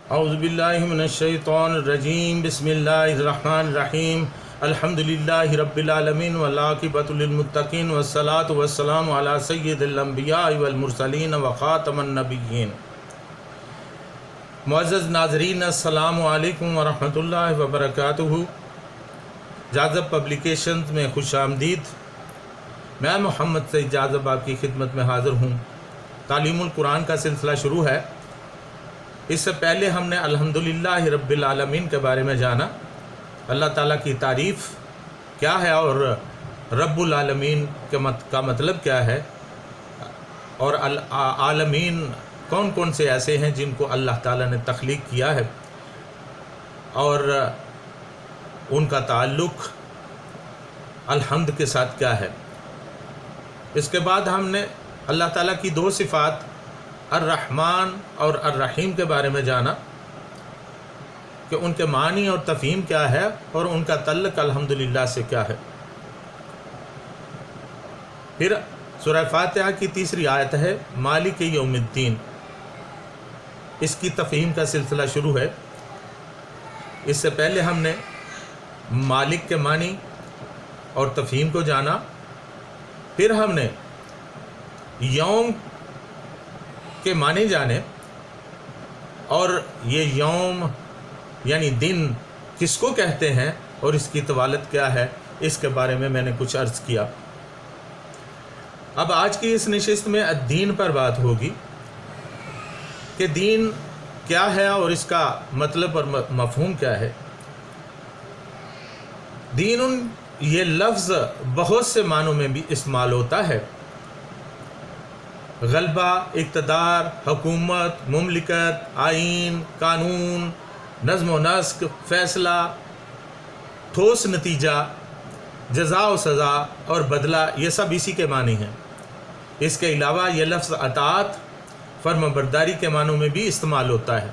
اعوذ باللہ من الشیطان الرجیم بسم اللہ الرحمن الرحیم الحمدللہ رب العالمین والعاقبۃ للمتقین والصلاة والسلام علی سید الانبیاء والمرسلین وخاتم النبیین۔ معزز ناظرین، السلام علیکم ورحمۃ اللہ وبرکاتہ۔ جاذب پبلیکیشنز میں خوش آمدید۔ میں محمد سعید جاذب آپ کی خدمت میں حاضر ہوں۔ تعلیم القرآن کا سلسلہ شروع ہے۔ اس سے پہلے ہم نے الحمدللہ رب العالمین کے بارے میں جانا، اللہ تعالیٰ کی تعریف کیا ہے اور رب العالمین کا مطلب کیا ہے، اور العالمین کون کون سے ایسے ہیں جن کو اللہ تعالیٰ نے تخلیق کیا ہے اور ان کا تعلق الحمد کے ساتھ کیا ہے۔ اس کے بعد ہم نے اللہ تعالیٰ کی دو صفات الرحمن اور الرحیم کے بارے میں جانا کہ ان کے معنی اور تفہیم کیا ہے اور ان کا تعلق الحمدللہ سے کیا ہے۔ پھر سورہ فاتحہ کی تیسری آیت ہے مالک یوم الدین، اس کی تفہیم کا سلسلہ شروع ہے۔ اس سے پہلے ہم نے مالک کے معنی اور تفہیم کو جانا، پھر ہم نے یوم کے معنی جانے اور یہ یوم یعنی دن کس کو کہتے ہیں اور اس کی طوالت کیا ہے، اس کے بارے میں نے کچھ عرض کیا۔ اب آج کی اس نشست میں الدین پر بات ہوگی کہ دین کیا ہے اور اس کا مطلب اور مفہوم کیا ہے۔ دین یہ لفظ بہت سے معنوں میں بھی استعمال ہوتا ہے۔ غلبہ، اقتدار، حکومت، مملکت، آئین، قانون، نظم و نسق، فیصلہ، ٹھوس نتیجہ، جزا و سزا اور بدلہ، یہ سب اسی کے معنی ہیں۔ اس کے علاوہ یہ لفظ اطاعت، فرما برداری کے معنوں میں بھی استعمال ہوتا ہے۔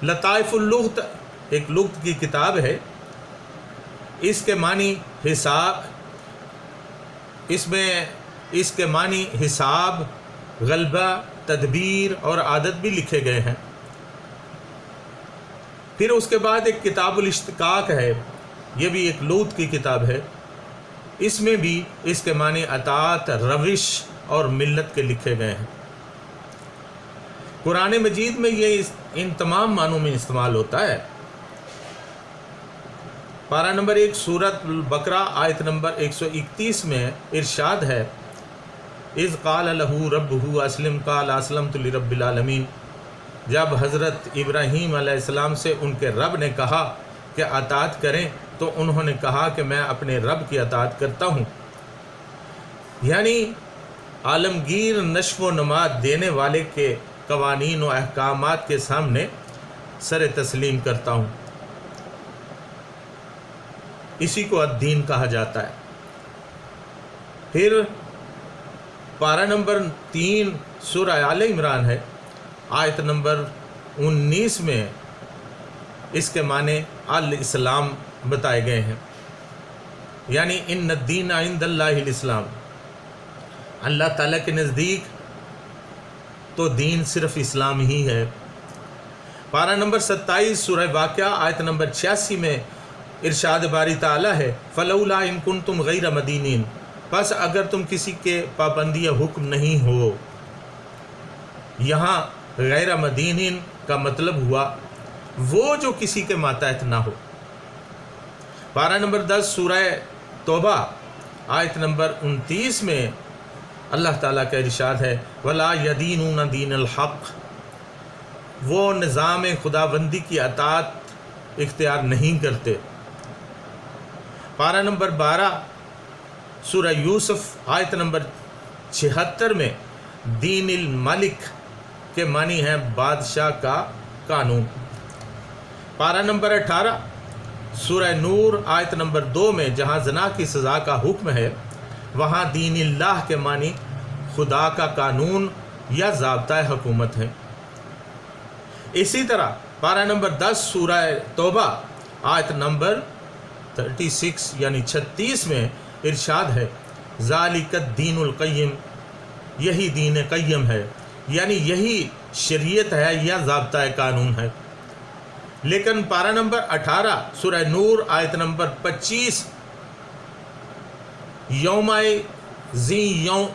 لطائف اللغت ایک لغت کی کتاب ہے، اس کے معنی حساب، اس کے معنی حساب، غلبہ، تدبیر اور عادت بھی لکھے گئے ہیں۔ پھر اس کے بعد ایک کتاب الاشتقاق ہے، یہ بھی ایک لغت کی کتاب ہے، اس میں بھی اس کے معنی اطاعت، روش اور ملت کے لکھے گئے ہیں۔ قرآن مجید میں یہ ان تمام معنوں میں استعمال ہوتا ہے۔ پارہ نمبر 1 سورۃ البقرہ آیت نمبر 131 میں ارشاد ہے اذ قال لہ ربہ اسلم قال اسلمت لرب العالمین۔ جب حضرت ابراہیم علیہ السلام سے ان کے رب نے کہا کہ اطاعت کریں تو انہوں نے کہا کہ میں اپنے رب کی اطاعت کرتا ہوں، یعنی عالمگیر نشو و نما دینے والے کے قوانین و احکامات کے سامنے سر تسلیم کرتا ہوں۔ اسی کو الدین کہا جاتا ہے۔ پھر پارہ نمبر 3 سورہ آل عمران ہے، آیت نمبر 19 میں اس کے معنی الاسلام بتائے گئے ہیں، یعنی ان الدین عند اللہ الاسلام۔ اللہ تعالیٰ کے نزدیک تو دین صرف اسلام ہی ہے۔ پارہ نمبر 27 سورہ واقعہ آیت نمبر 86 میں ارشاد باری تعالیٰ ہے فلولا ان کنتم غیر مدینین، پس اگر تم کسی کے پابندی حکم نہیں ہو۔ یہاں غیر مدینین کا مطلب ہوا وہ جو کسی کے ماتحت نہ ہو۔ پارہ نمبر 10 سورہ توبہ آیت نمبر 29 میں اللہ تعالیٰ کا ارشاد ہے وَلَا يَدِينُونَ دِينَ الْحَقِّ، وہ نظام خداوندی کی اطاعت اختیار نہیں کرتے۔ پارہ نمبر 12 سورہ یوسف آیت نمبر 76 میں دین الملک کے معنی ہیں بادشاہ کا قانون۔ پارہ نمبر 18 سورہ نور آیت نمبر 2 میں جہاں زنا کی سزا کا حکم ہے، وہاں دین اللہ کے معنی خدا کا قانون یا ضابطۂ حکومت ہے۔ اسی طرح پارہ نمبر 10 سورہ توبہ آیت نمبر 36 یعنی 36 میں ارشاد ہے ذالک الدین القیم، یہی دین قیم ہے، یعنی یہی شریعت ہے یا ضابطۂ قانون ہے۔ لیکن پارہ نمبر 18 سورہ نور آیت نمبر 25 یوم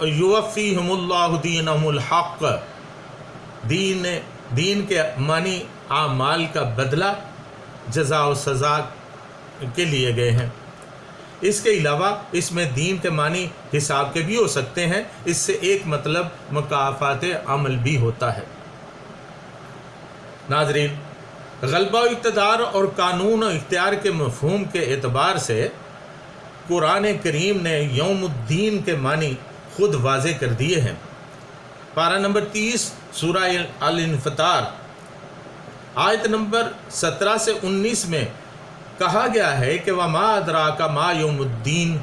یوفیہم اللہ دینہم الحق، دین کے معنی اعمال کا بدلہ، جزا و سزا کے لیے گئے ہیں۔ اس کے علاوہ اس میں دین کے معنی حساب کے بھی ہو سکتے ہیں، اس سے ایک مطلب مکافات عمل بھی ہوتا ہے۔ ناظرین، غلبہ و اقتدار اور قانون و اختیار کے مفہوم کے اعتبار سے قرآن کریم نے یوم الدین کے معنی خود واضح کر دیے ہیں۔ پارہ نمبر 30 سورہ الانفطار آیت نمبر 17 سے 19 میں کہا گیا ہے کہ وَمَا أَدْرَاكَ مَا يَوْمُ الدِّينِ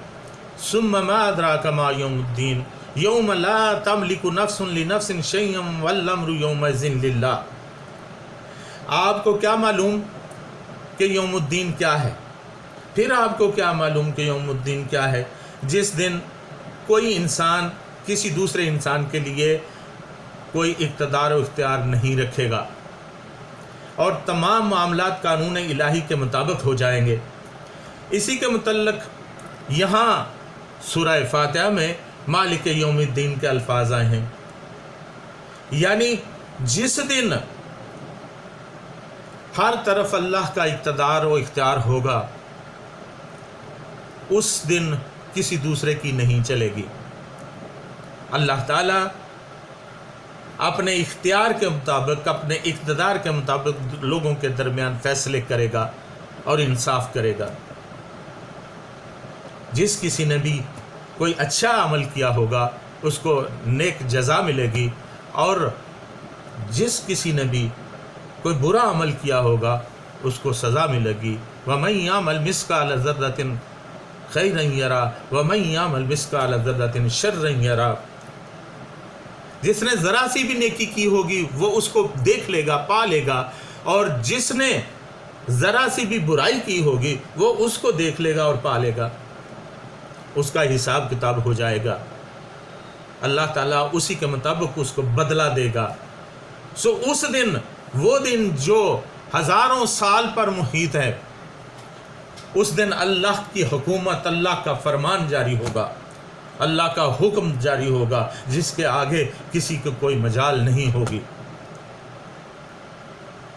ثُمَّ مَا أَدْرَاكَ مَا يَوْمُ الدِّينِ يَوْمَ لَا تَمْلِكُ نَفْسٌ لِنَفْسٍ شَيْئًا وَالْأَمْرُ يَوْمَئِذٍ لِلَّهِ۔ آپ کو کیا معلوم کہ یوم الدین کیا ہے؟ پھر آپ کو کیا معلوم کہ یوم الدین کیا ہے؟ جس دن کوئی انسان کسی دوسرے انسان کے لیے کوئی اقتدار و اختیار نہیں رکھے گا، اور تمام معاملات قانون الہی کے مطابق ہو جائیں گے۔ اسی کے متعلق یہاں سورہ فاتحہ میں مالک یوم الدین کے الفاظ آئے ہیں، یعنی جس دن ہر طرف اللہ کا اقتدار و اختیار ہوگا، اس دن کسی دوسرے کی نہیں چلے گی۔ اللہ تعالیٰ اپنے اختیار کے مطابق، اپنے اقتدار کے مطابق لوگوں کے درمیان فیصلے کرے گا اور انصاف کرے گا۔ جس کسی نے بھی کوئی اچھا عمل کیا ہوگا اس کو نیک جزا ملے گی، اور جس کسی نے بھی کوئی برا عمل کیا ہوگا اس کو سزا ملے گی۔ وَمَن يَعْمَلْ مِثْقَالَ ذَرَّةٍ خَيْرًا يَرَهُ وَمَن يَعْمَلْ مِثْقَالَ ذَرَّةٍ شَرًّا يَرَهُ۔ جس نے ذرا سی بھی نیکی کی ہوگی وہ اس کو دیکھ لے گا، پا لے گا، اور جس نے ذرا سی بھی برائی کی ہوگی وہ اس کو دیکھ لے گا اور پا لے گا۔ اس کا حساب کتاب ہو جائے گا، اللہ تعالیٰ اسی کے مطابق اس کو بدلہ دے گا۔ سو اس دن، وہ دن جو ہزاروں سال پر محیط ہے، اس دن اللہ کی حکومت، اللہ کا فرمان جاری ہوگا، اللہ کا حکم جاری ہوگا، جس کے آگے کسی کو کوئی مجال نہیں ہوگی۔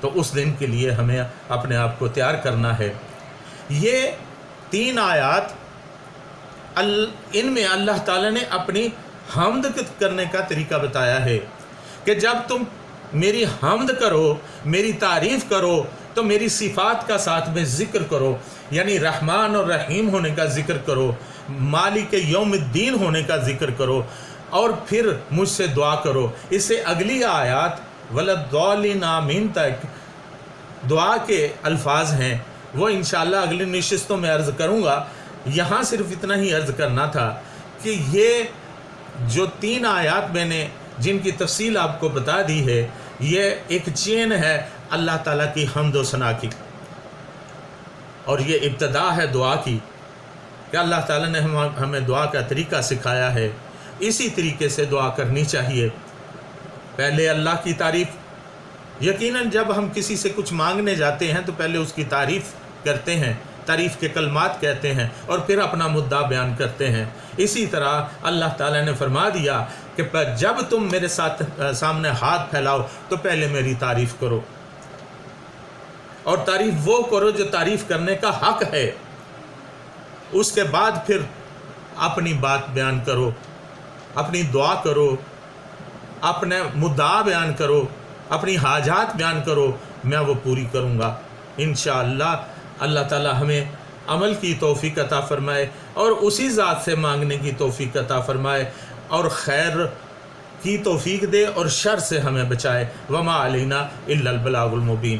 تو اس دن کے لیے ہمیں اپنے آپ کو تیار کرنا ہے۔ یہ 3 آیات ان میں اللہ تعالیٰ نے اپنی حمد کرنے کا طریقہ بتایا ہے کہ جب تم میری حمد کرو، میری تعریف کرو، تو میری صفات کا ساتھ میں ذکر کرو، یعنی رحمان اور رحیم ہونے کا ذکر کرو، مالک یوم الدین ہونے کا ذکر کرو، اور پھر مجھ سے دعا کرو۔ اس سے اگلی آیات وَلَضَّالِّينَ آمین تک دعا کے الفاظ ہیں، وہ انشاءاللہ اگلی نشستوں میں عرض کروں گا۔ یہاں صرف اتنا ہی عرض کرنا تھا کہ یہ جو 3 آیات میں نے جن کی تفصیل آپ کو بتا دی ہے، یہ ایک چین ہے اللہ تعالیٰ کی حمد و ثنا کی، اور یہ ابتدا ہے دعا کی کہ اللہ تعالیٰ نے ہمیں دعا کا طریقہ سکھایا ہے، اسی طریقے سے دعا کرنی چاہیے۔ پہلے اللہ کی تعریف، یقیناً جب ہم کسی سے کچھ مانگنے جاتے ہیں تو پہلے اس کی تعریف کرتے ہیں، تعریف کے کلمات کہتے ہیں، اور پھر اپنا مدعا بیان کرتے ہیں۔ اسی طرح اللہ تعالیٰ نے فرما دیا کہ جب تم میرے سامنے ہاتھ پھیلاؤ تو پہلے میری تعریف کرو، اور تعریف وہ کرو جو تعریف کرنے کا حق ہے، اس کے بعد پھر اپنی بات بیان کرو، اپنی دعا کرو، اپنے مدعا بیان کرو، اپنی حاجات بیان کرو، میں وہ پوری کروں گا انشاءاللہ۔ اللہ تعالی ہمیں عمل کی توفیق عطا فرمائے، اور اسی ذات سے مانگنے کی توفیق عطا فرمائے، اور خیر کی توفیق دے، اور شر سے ہمیں بچائے۔ وما علینا الا البلاغ المبین۔